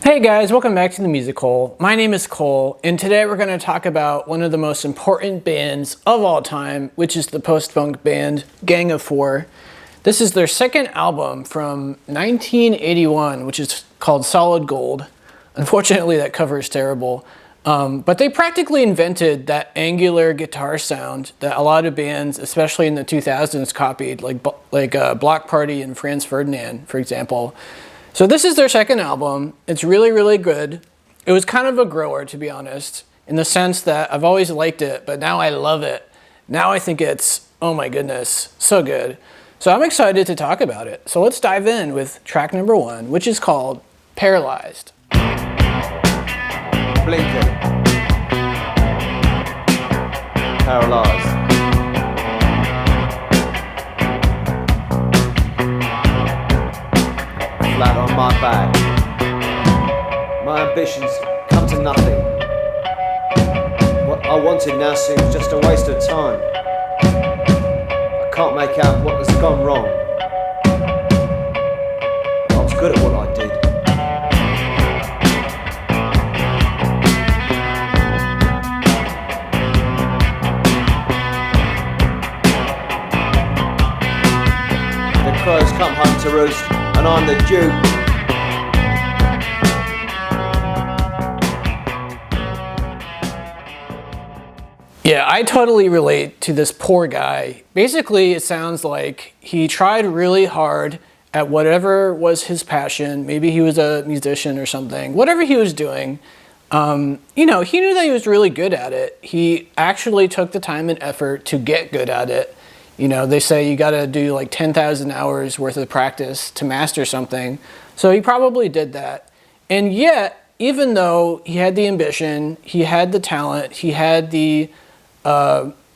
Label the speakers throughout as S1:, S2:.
S1: Hey guys, welcome back to the Music Hole. My name is Cole, and today we're going to talk about one of the most important bands of all time, which is the post-punk band Gang of Four. This is their second album from 1981, which is called Solid Gold. Unfortunately, that cover is terrible. But they practically invented that angular guitar sound that a lot of bands, especially in the 2000s, copied, like Block Party and Franz Ferdinand, for example. So this is their second album. It's really, really good. It was kind of a grower, to be honest, in the sense that I've always liked it, but now I love it. Now I think it's, oh my goodness, so good. So I'm excited to talk about it. So let's dive in with track number 1, which is called Paralysed.
S2: Blinking. Paralysed. Flat on my back. My ambitions come to nothing. What I wanted now seems just a waste of time. I can't make out what has gone wrong. I was good at what I did. The crows come home to roost, and I'm the Duke.
S1: Yeah, I totally relate to this poor guy. Basically, it sounds like he tried really hard at whatever was his passion. Maybe he was a musician or something. Whatever he was doing, he knew that he was really good at it. He actually took the time and effort to get good at it. You know, they say you got to do like 10,000 hours worth of practice to master something. So he probably did that. And yet, even though he had the ambition, he had the talent, he had the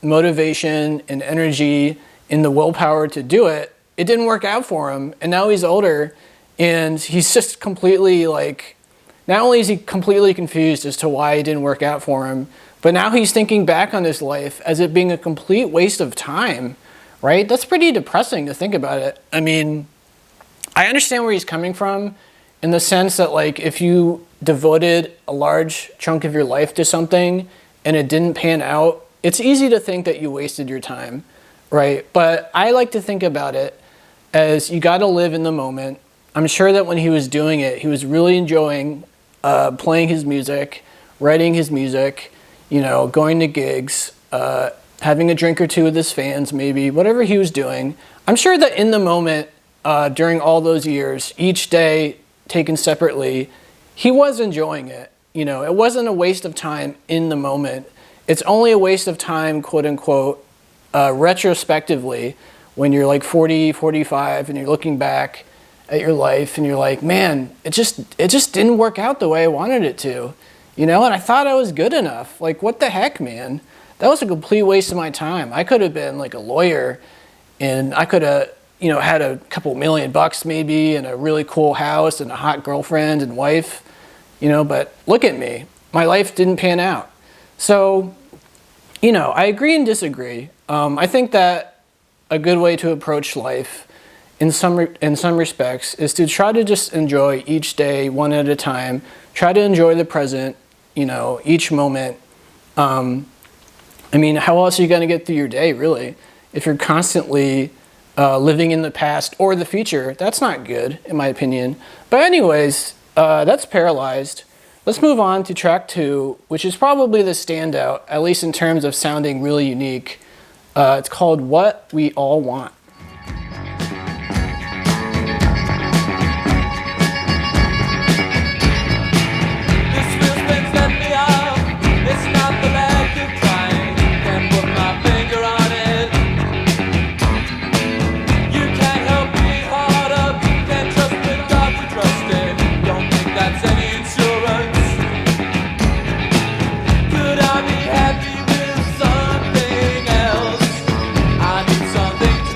S1: motivation and energy and the willpower to do it, it didn't work out for him. And now he's older and he's just completely not only is he completely confused as to why it didn't work out for him, but now he's thinking back on his life as it being a complete waste of time. Right? That's pretty depressing to think about it. I mean, I understand where he's coming from in the sense that if you devoted a large chunk of your life to something and it didn't pan out, it's easy to think that you wasted your time, right? But I like to think about it as you got to live in the moment. I'm sure that when he was doing it, he was really enjoying playing his music, writing his music, going to gigs, having a drink or two with his fans, maybe, whatever he was doing. I'm sure that in the moment, during all those years, each day taken separately, he was enjoying it. It wasn't a waste of time in the moment. It's only a waste of time, quote unquote, retrospectively, when you're 40, 45, and you're looking back at your life and you're like, man, it just didn't work out the way I wanted it to. And I thought I was good enough. What the heck, man? That was a complete waste of my time. I could have been a lawyer and I could have, had a couple $1,000,000 maybe and a really cool house and a hot girlfriend and wife, but look at me. My life didn't pan out. So, I agree and disagree. I think that a good way to approach life in some respects is to try to just enjoy each day one at a time. Try to enjoy the present, each moment. How else are you going to get through your day, really? If you're constantly living in the past or the future, that's not good, in my opinion. But anyways, that's Paralysed. Let's move on to track 2, which is probably the standout, at least in terms of sounding really unique. It's called What We All Want.
S3: Happy with something else. I need something to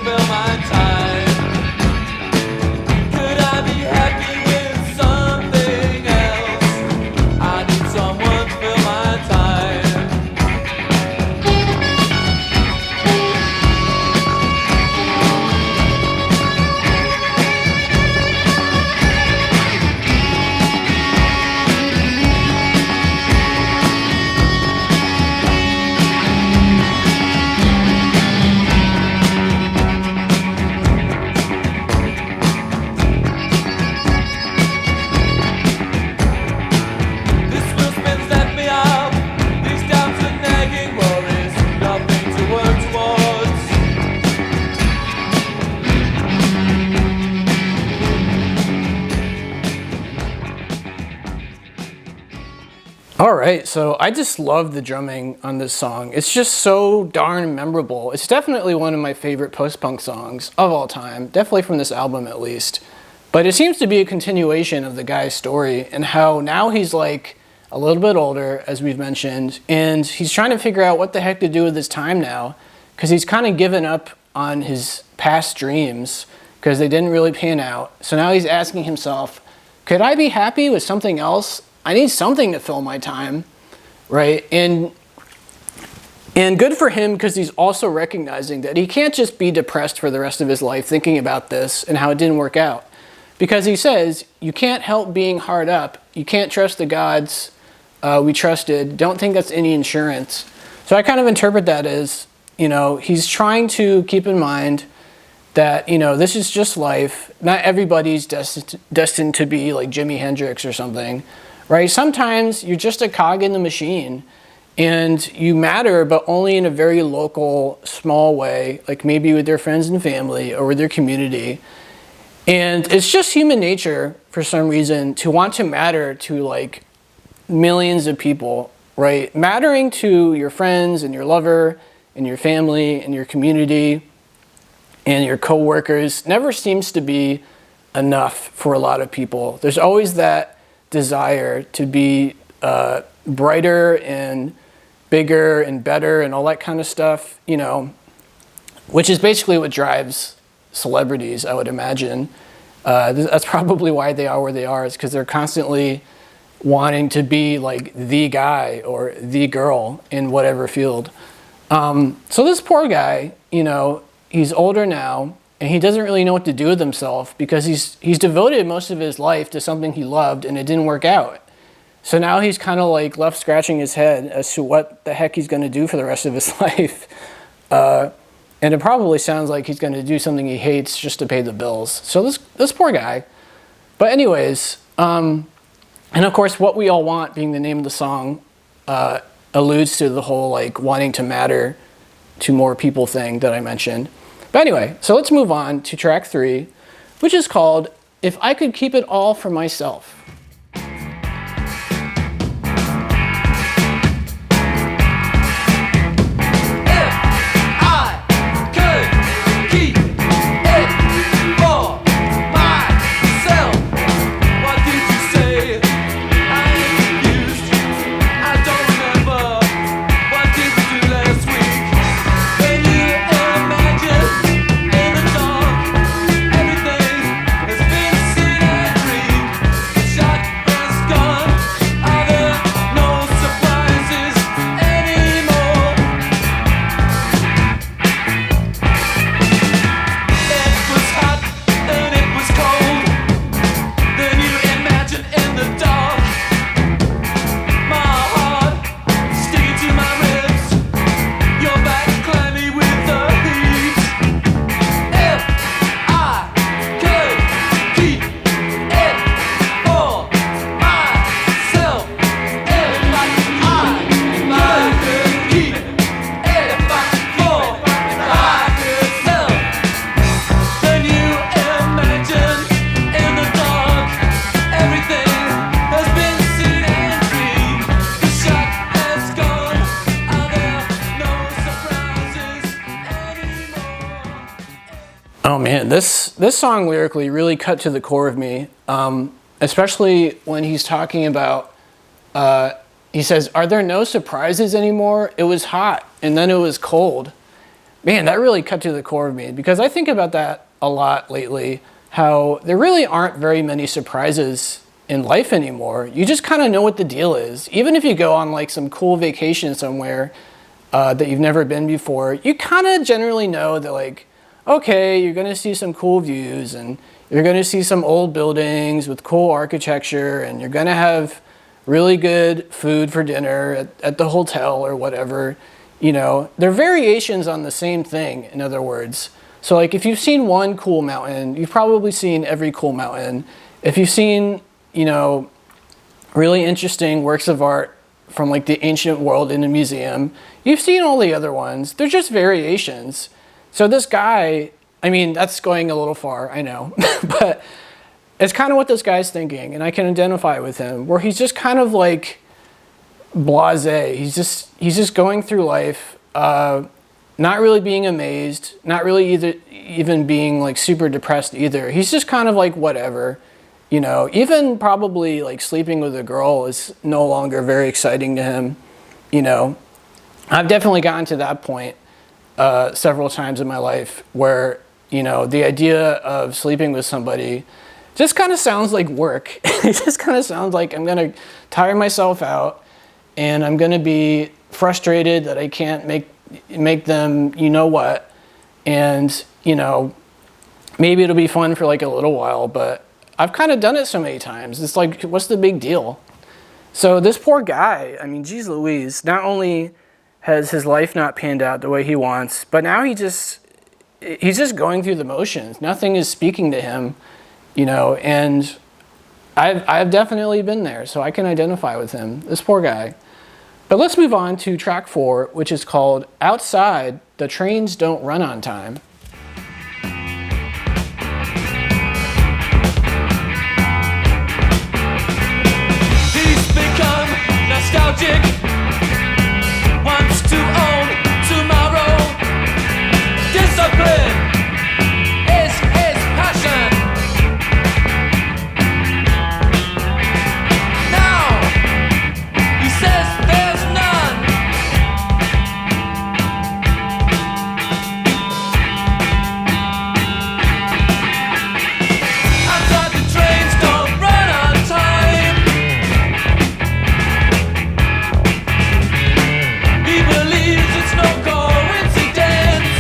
S1: All right, so I just love the drumming on this song. It's just so darn memorable. It's definitely one of my favorite post-punk songs of all time, definitely from this album at least. But it seems to be a continuation of the guy's story and how now he's like a little bit older, as we've mentioned, and he's trying to figure out what the heck to do with his time now because he's kind of given up on his past dreams because they didn't really pan out. So now he's asking himself, could I be happy with something else? I need something to fill my time, right? And good for him because he's also recognizing that he can't just be depressed for the rest of his life thinking about this and how it didn't work out. Because he says, you can't help being hard up. You can't trust the gods we trusted. Don't think that's any insurance. So I kind of interpret that as, he's trying to keep in mind that, this is just life. Not everybody's destined to be like Jimi Hendrix or something. Right? Sometimes you're just a cog in the machine and you matter, but only in a very local, small way, like maybe with their friends and family or with their community. And it's just human nature for some reason to want to matter to like millions of people, right? Mattering to your friends and your lover and your family and your community and your coworkers never seems to be enough for a lot of people. There's always that desire to be brighter and bigger and better and all that kind of stuff, which is basically what drives celebrities, I would imagine. That's probably why they are where they are, is because they're constantly wanting to be like the guy or the girl in whatever field. So this poor guy, he's older now, and he doesn't really know what to do with himself because he's devoted most of his life to something he loved and it didn't work out. So now he's kind of like left scratching his head as to what the heck he's going to do for the rest of his life. And it probably sounds like he's going to do something he hates just to pay the bills. So this poor guy. But anyways, and of course what we all want being the name of the song alludes to the whole like wanting to matter to more people thing that I mentioned. But anyway, so let's move on to track 3, which is called If I Could Keep It All for Myself. Oh man, this song lyrically really cut to the core of me, especially when he's talking about, he says, are there no surprises anymore? It was hot and then it was cold. Man, that really cut to the core of me because I think about that a lot lately, how there really aren't very many surprises in life anymore. You just kind of know what the deal is. Even if you go on like some cool vacation somewhere that you've never been before, you kind of generally know that like, okay, you're going to see some cool views and you're going to see some old buildings with cool architecture and you're going to have really good food for dinner at the hotel or whatever. They're variations on the same thing, in other words. So like if you've seen one cool mountain, you've probably seen every cool mountain. If you've seen, really interesting works of art from like the ancient world in a museum, you've seen all the other ones. They're just variations. So this guy, I mean, that's going a little far, I know, but it's kind of what this guy's thinking, and I can identify with him, where he's just kind of like blasé. He's just going through life, not really being amazed, not really even being like super depressed either. He's just kind of like whatever, you know. Even probably like sleeping with a girl is no longer very exciting to him, you know. I've definitely gotten to that point several times in my life where, you know, the idea of sleeping with somebody just kind of sounds like work. It just kind of sounds like I'm going to tire myself out and I'm going to be frustrated that I can't make them, you know what, and, you know, maybe it'll be fun for like a little while, but I've kind of done it so many times. It's like, what's the big deal? So this poor guy, I mean, geez Louise, not only has his life not panned out the way he wants, but now he's just going through the motions. Nothing is speaking to him, you know, and I've definitely been there, so I can identify with him, this poor guy. But let's move on to track 4, which is called Outside, the Trains Don't Run on Time.
S3: He's become nostalgic, wants to own tomorrow. Discipline is his passion. Now he says there's none. Outside the trains don't run on time. He believes it's no coincidence.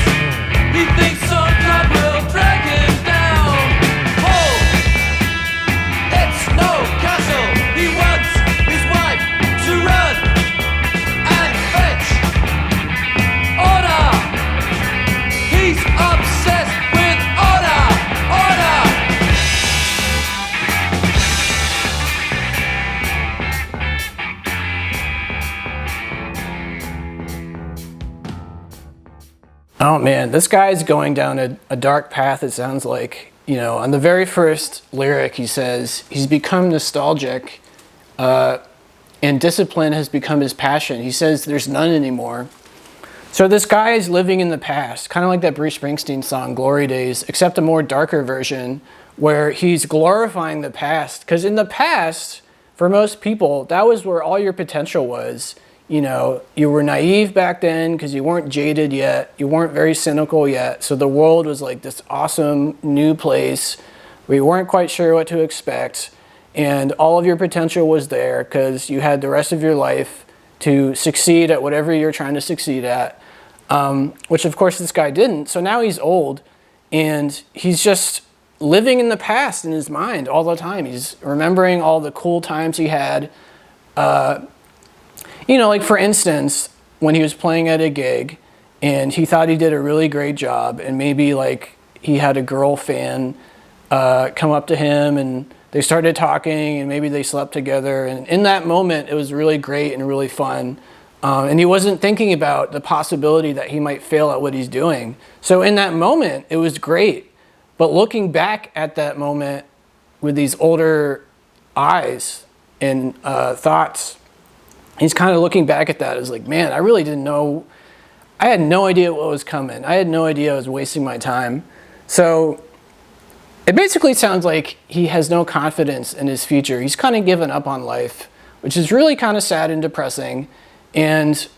S3: He thinks some cloud will drag him down. Oh, it's no castle. He wants his wife to run and fetch order. He's obsessed with order, order.
S1: Oh man, this guy's going down a dark path, it sounds like. You know, on the very first lyric, he says he's become nostalgic and discipline has become his passion. He says there's none anymore. So this guy is living in the past, kind of like that Bruce Springsteen song, Glory Days, except a more darker version where he's glorifying the past. Because in the past, for most people, that was where all your potential was. You know, you were naive back then because you weren't jaded yet. You weren't very cynical yet. So the world was like this awesome new place where you weren't quite sure what to expect. And all of your potential was there because you had the rest of your life to succeed at whatever you're trying to succeed at, which of course this guy didn't. So now he's old and he's just living in the past in his mind all the time. He's remembering all the cool times he had. You know, like for instance, when he was playing at a gig and he thought he did a really great job and maybe like he had a girl fan come up to him and they started talking and maybe they slept together. And in that moment, it was really great and really fun. And he wasn't thinking about the possibility that he might fail at what he's doing. So in that moment, it was great. But looking back at that moment with these older eyes and thoughts, he's kind of looking back at that as like, man, I really didn't know. I had no idea what was coming. I had no idea I was wasting my time. So it basically sounds like he has no confidence in his future. He's kind of given up on life, which is really kind of sad and depressing. And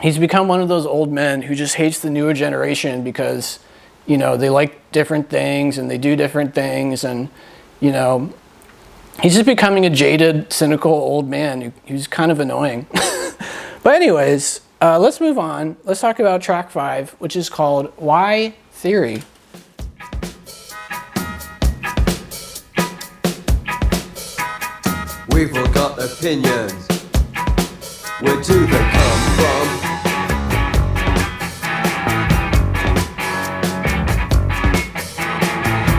S1: he's become one of those old men who just hates the newer generation because, you know, they like different things and they do different things. And, you know, he's just becoming a jaded, cynical old man who's kind of annoying. But anyways, let's move on. Let's talk about track 5, which is called Why Theory.
S2: We've all got opinions. Where do they come from?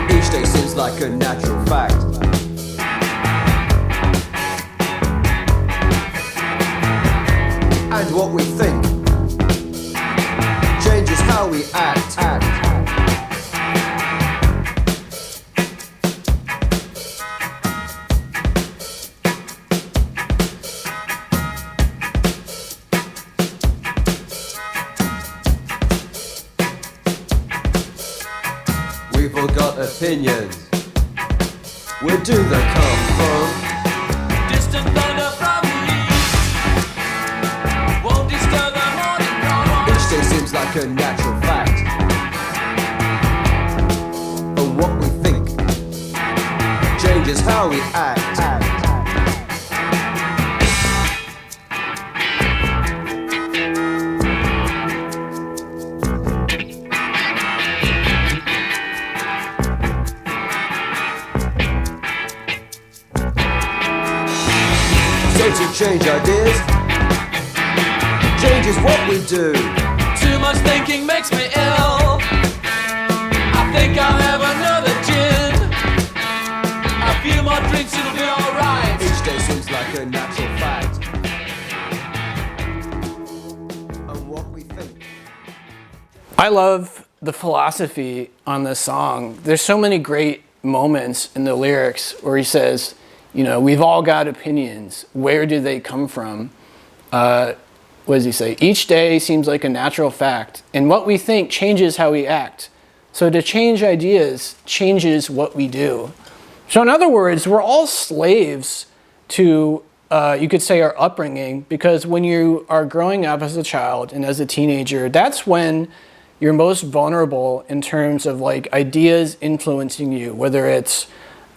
S2: Each day seems like a natural fact. And what we think changes how we act. opinions. Where do they come from?
S3: Distant thunder from the east won't disturb the morning dawn.
S2: Each day seems like a natural fact. And what we think changes how we act. So to change ideas changes what we do.
S3: Too much thinking makes me ill. I think I'll have another gin. A few more drinks, it'll be alright.
S2: Each day seems like a natural fact. And what we think.
S1: I love the philosophy on this song. There's so many great moments in the lyrics where he says, you know, we've all got opinions. Where do they come from? What does he say? Each day seems like a natural fact, and what we think changes how we act. So to change ideas changes what we do. So in other words, we're all slaves to, you could say, our upbringing, because when you are growing up as a child and as a teenager, that's when you're most vulnerable in terms of like ideas influencing you, whether it's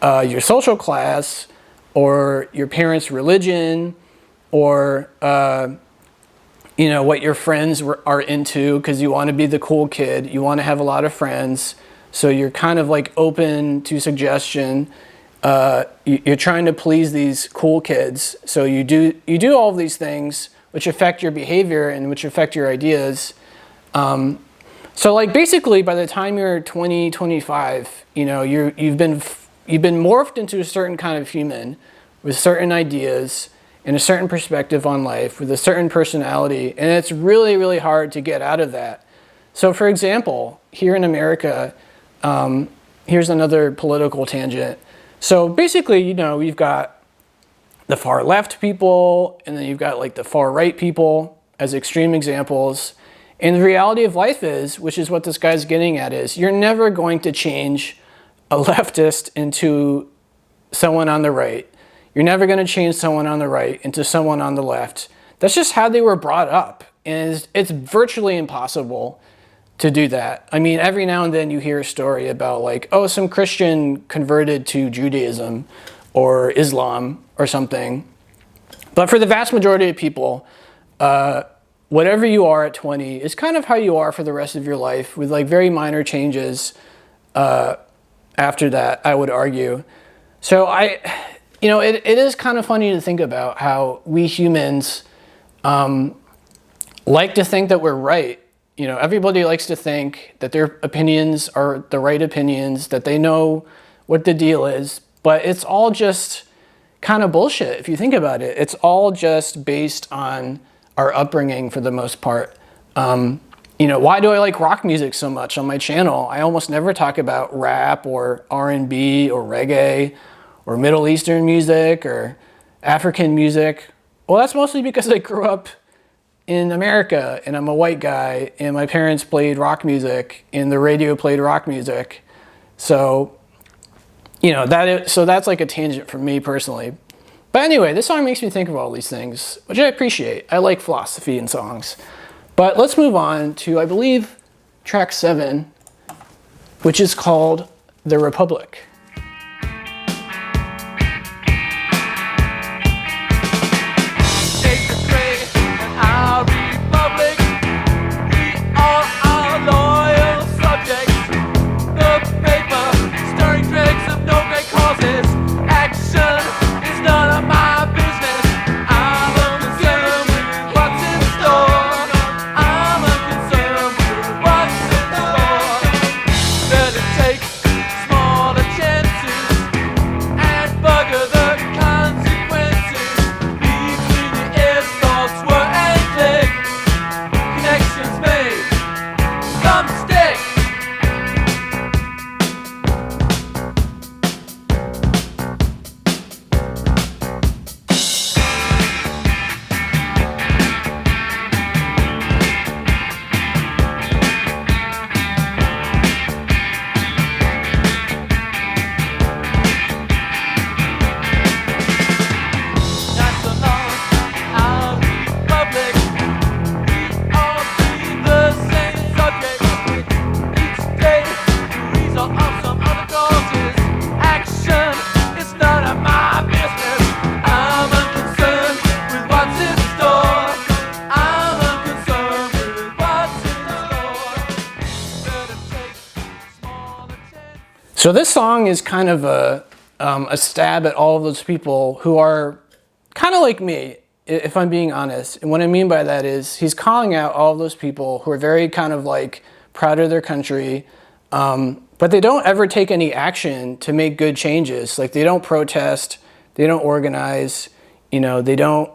S1: your social class, or your parents' religion, or you know, what your friends are into, because you want to be the cool kid, you want to have a lot of friends, so you're kind of like open to suggestion. You're trying to please these cool kids, so you do all of these things which affect your behavior and which affect your ideas. So like basically by the time you're 20, 25, you know, you've been morphed into a certain kind of human with certain ideas and a certain perspective on life, with a certain personality, and it's really, really hard to get out of that. So for example, here in America, here's another political tangent. So basically, you know, you've got the far left people, and then you've got like the far right people as extreme examples. And the reality of life is, which is what this guy's getting at, is you're never going to change a leftist into someone on the right. You're never going to change someone on the right into someone on the left. That's just how they were brought up. And it's virtually impossible to do that. I mean, every now and then you hear a story about like, oh, some Christian converted to Judaism or Islam or something. But for the vast majority of people, whatever you are at 20 is kind of how you are for the rest of your life, with like very minor changes after that, I would argue. So you know, it is kind of funny to think about how we humans like to think that we're right. You know, everybody likes to think that their opinions are the right opinions, that they know what the deal is, but it's all just kind of bullshit if you think about it. It's all just based on our upbringing for the most part. You know, why do I like rock music so much on my channel? I almost never talk about rap or R&B or reggae or Middle Eastern music or African music. Well, that's mostly because I grew up in America and I'm a white guy and my parents played rock music and the radio played rock music. So, you know, so that's like a tangent for me personally. But anyway, this song makes me think of all these things, which I appreciate. I like philosophy in songs. But let's move on to, I believe, track 7, which is called The Republic.
S3: Take the trade and our republic. We are our loyal subjects. The paper stirring dregs of no great causes. Action is none of my business. I'm unconcerned with what's in store. I'm unconcerned with what's in store. Better take smaller chances.
S1: So this song is kind of a stab at all of those people who are kind of like me, if I'm being honest. And what I mean by that is he's calling out all of those people who are very kind of like proud of their country, but they don't ever take any action to make good changes. Like they don't protest, they don't organize, they don't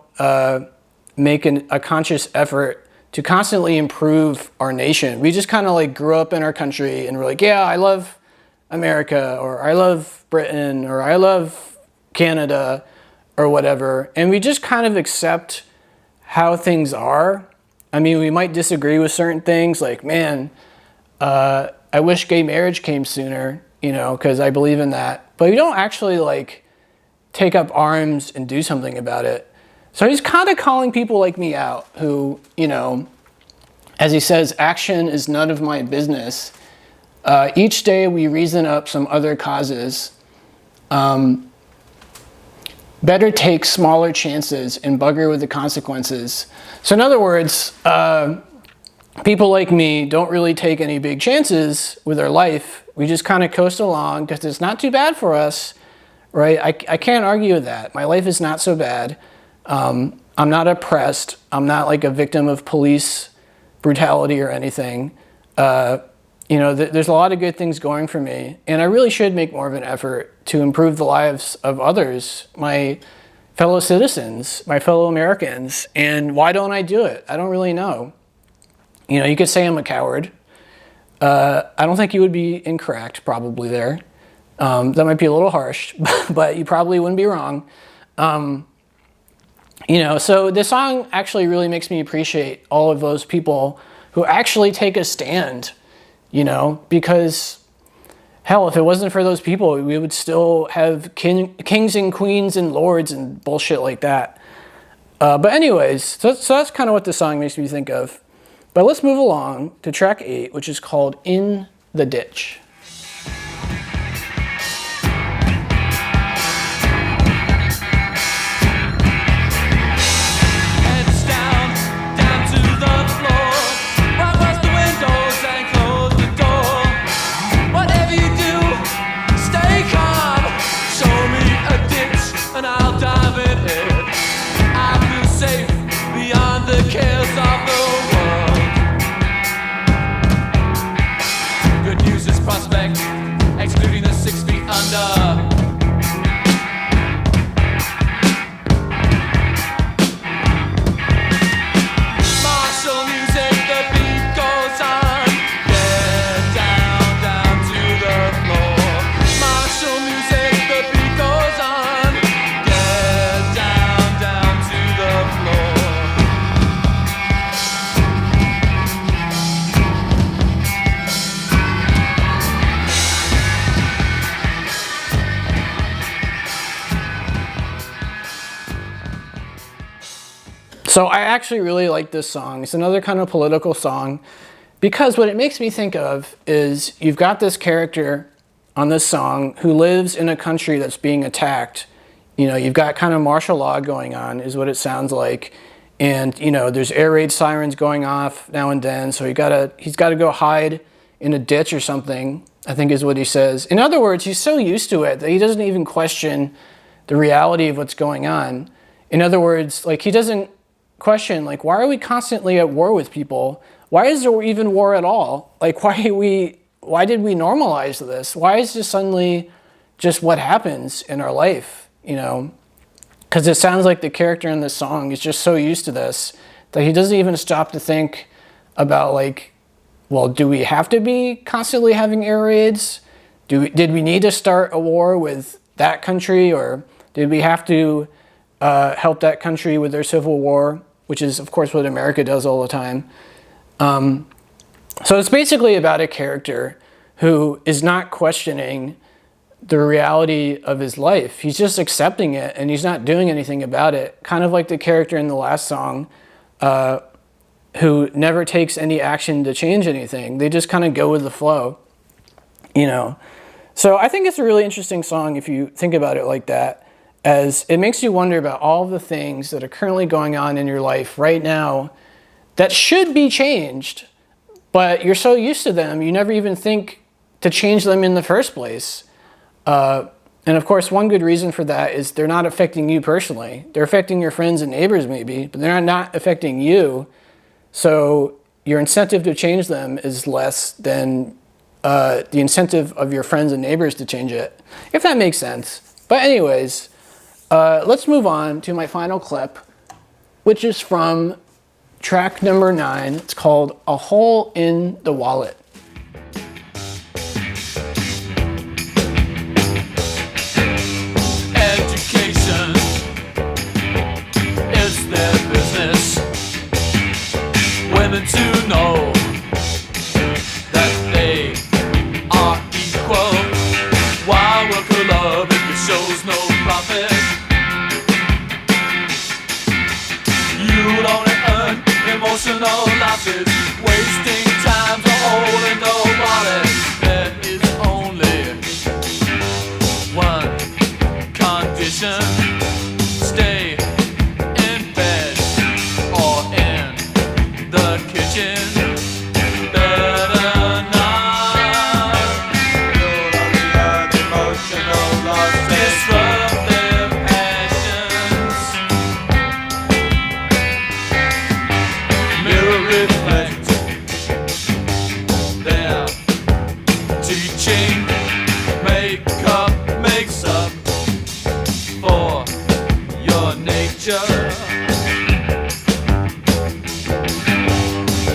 S1: make a conscious effort to constantly improve our nation. We just kind of like grew up in our country and we're like, yeah, I love America, or I love Britain, or I love Canada, or whatever. And we just kind of accept how things are. I mean, we might disagree with certain things, like, man, I wish gay marriage came sooner, because I believe in that. But we don't actually like take up arms and do something about it. So he's kind of calling people like me out who, as he says, action is none of my business. Each day we reason up some other causes. Better take smaller chances and bugger with the consequences. So in other words, people like me don't really take any big chances with our life. We just kind of coast along because it's not too bad for us, right? I can't argue with that. My life is not so bad. I'm not oppressed. I'm not like a victim of police brutality or anything. There's a lot of good things going for me, and I really should make more of an effort to improve the lives of others, my fellow citizens, my fellow Americans. And why don't I do it? I don't really know. You could say I'm a coward. I don't think you would be incorrect, probably there. That might be a little harsh, but you probably wouldn't be wrong. So this song actually really makes me appreciate all of those people who actually take a stand, because hell, if it wasn't for those people, we would still have kings and queens and lords and bullshit like that. But anyways, so that's kind of what the song makes me think of. But let's move along to track 8, which is called In the Ditch.
S3: Excluding the 6 feet under. Martial music, the beat goes on. Get down, down to the floor. Martial music, the beat goes on. Get down, down to the floor.
S1: So I actually really like this song. It's another kind of political song because what it makes me think of is you've got this character on this song who lives in a country that's being attacked. You've got kind of martial law going on is what it sounds like. And, there's air raid sirens going off now and then. So he's got to go hide in a ditch or something, I think is what he says. In other words, he's so used to it that he doesn't even question the reality of what's going on. In other words, like he doesn't question, like, why are we constantly at war with people? Why is there even war at all? Like, why did we normalize this? Why is this suddenly just what happens in our life? Because it sounds like the character in this song is just so used to this that he doesn't even stop to think about, like, well, do we have to be constantly having air raids? Did we need to start a war with that country, or did we have to help that country with their civil war, which is, of course, what America does all the time. So it's basically about a character who is not questioning the reality of his life. He's just accepting it, and he's not doing anything about it. Kind of like the character in the last song, who never takes any action to change anything. They just kind of go with the flow, So I think it's a really interesting song if you think about it like that, as it makes you wonder about all the things that are currently going on in your life right now that should be changed, but you're so used to them, you never even think to change them in the first place. And of course, one good reason for that is they're not affecting you personally. They're affecting your friends and neighbors maybe, but they're not affecting you. So your incentive to change them is less than the incentive of your friends and neighbors to change it, if that makes sense. But anyways, let's move on to my final clip, which is from track number 9. It's called A Hole in the Wallet.
S3: Education is their business. Women to know that they are equal. Why work for love if it shows no profit? You'll only earn emotional losses, wasting time to hold in the wallet. There is only one condition: stay in bed or in the kitchen. Better not. You'll only earn emotional losses. Disrupt their passions. Mirror reflect their teaching. Makeup makes up for your nature.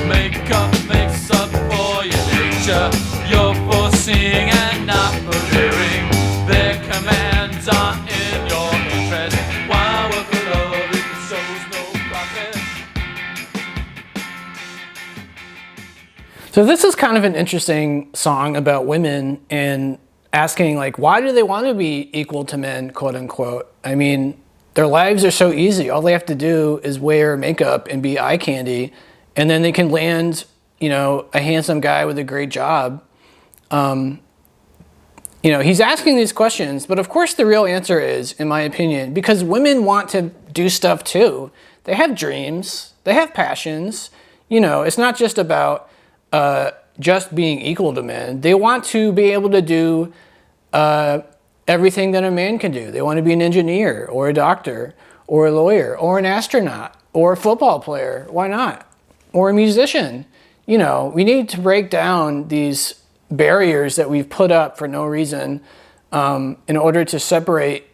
S3: Makeup makes up for your nature. You're foreseeing and not fulfilling. Their commands are in your interest. Why work for love if it shows no profit?
S1: So this is kind of an interesting song about women and asking, like, why do they want to be equal to men, quote unquote? I mean, their lives are so easy. All they have to do is wear makeup and be eye candy, and then they can land, you know, a handsome guy with a great job. You know, he's asking these questions, but of course the real answer is, in my opinion, because women want to do stuff too. They have dreams, they have passions. You know, it's not just about just being equal to men. They want to be able to do everything that a man can do. They want to be an engineer or a doctor or a lawyer or an astronaut or a football player. Why not? Or a musician. You know, we need to break down these barriers that we've put up for no reason in order to separate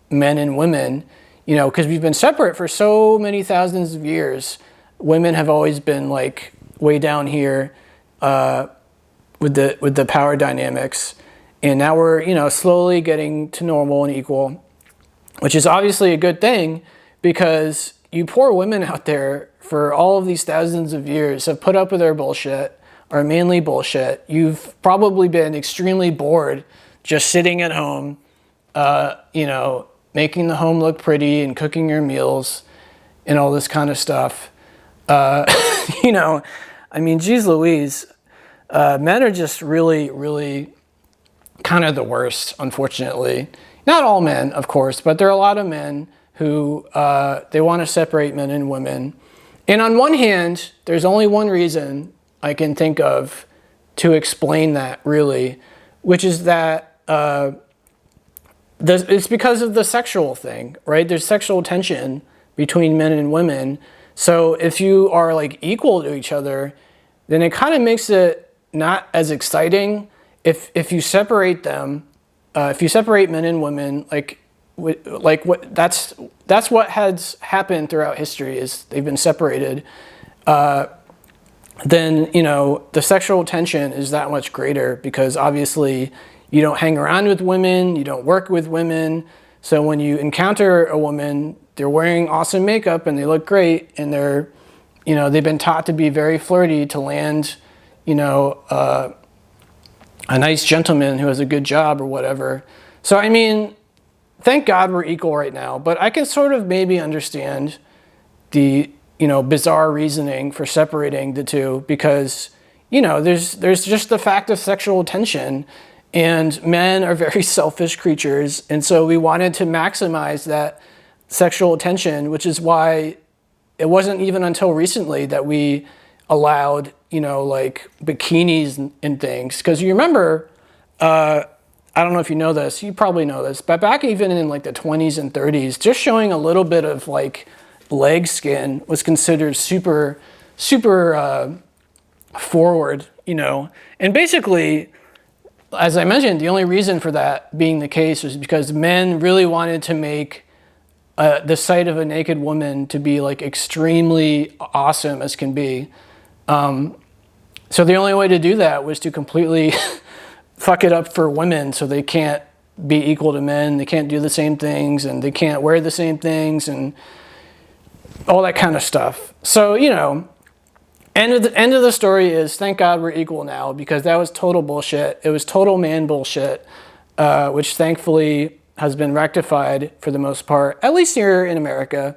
S1: men and women, you know, because we've been separate for so many thousands of years. Women have always been like way down here with the power dynamics, and now we're, you know, slowly getting to normal and equal, which is obviously a good thing, because you poor women out there for all of these thousands of years have put up with our bullshit, our manly bullshit. You've probably been extremely bored just sitting at home, you know, making the home look pretty and cooking your meals and all this kind of stuff. You know, I mean, geez Louise, men are just really, really kind of the worst, unfortunately. Not all men, of course, but there are a lot of men who they want to separate men and women. And on one hand, there's only one reason I can think of to explain that, really, which is that it's because of the sexual thing, right? There's sexual tension between men and women. So if you are like equal to each other, then it kind of makes it not as exciting. If you separate them, if you separate men and women, that's what has happened throughout history, is they've been separated. Then, you know, the sexual tension is that much greater, because obviously you don't hang around with women, you don't work with women. So when you encounter a woman, they're wearing awesome makeup and they look great, and they're, you know, they've been taught to be very flirty to land, you know, a nice gentleman who has a good job or whatever. So, I mean, thank God we're equal right now, but I can sort of maybe understand the, you know, bizarre reasoning for separating the two, because, you know, there's just the fact of sexual tension, and men are very selfish creatures, and so we wanted to maximize that sexual tension, which is why it wasn't even until recently that we allowed, you know, like bikinis and things. Because you remember, I don't know if you know this, you probably know this, but back even in like the 20s and 30s, just showing a little bit of like leg skin was considered super forward, you know. And basically, as I mentioned, the only reason for that being the case was because men really wanted to make the sight of a naked woman to be like extremely awesome as can be. So the only way to do that was to completely fuck it up for women, so they can't be equal to men, they can't do the same things, and they can't wear the same things, and all that kind of stuff. So, you know, end of the story is, thank God we're equal now, because that was total bullshit. It was total man bullshit, which thankfully has been rectified for the most part, at least here in America.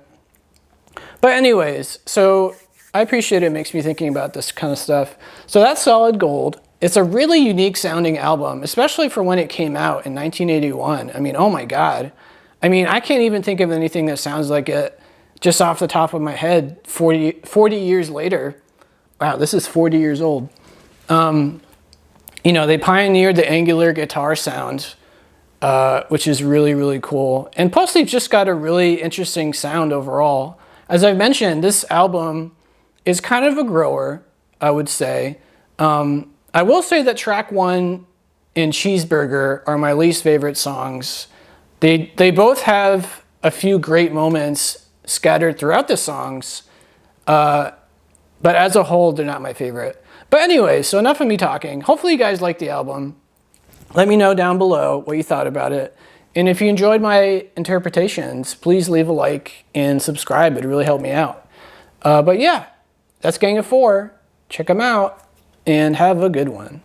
S1: But anyways, so I appreciate it. Makes me thinking about this kind of stuff. So that's Solid Gold. It's a really unique sounding album, especially for when it came out in 1981. I mean, oh my God. I mean, I can't even think of anything that sounds like it just off the top of my head 40 years later. Wow, this is 40 years old. You know, they pioneered the angular guitar sound, which is really, really cool. And plus, they've just got a really interesting sound overall. As I've mentioned, this album is kind of a grower, I would say. I will say that track 1 and Cheeseburger are my least favorite songs. They both have a few great moments scattered throughout the songs, but as a whole, they're not my favorite. But anyway, so enough of me talking. Hopefully you guys liked the album. Let me know down below what you thought about it. And if you enjoyed my interpretations, please leave a like and subscribe. It'd really help me out. But yeah, that's Gang of Four. Check them out and have a good one.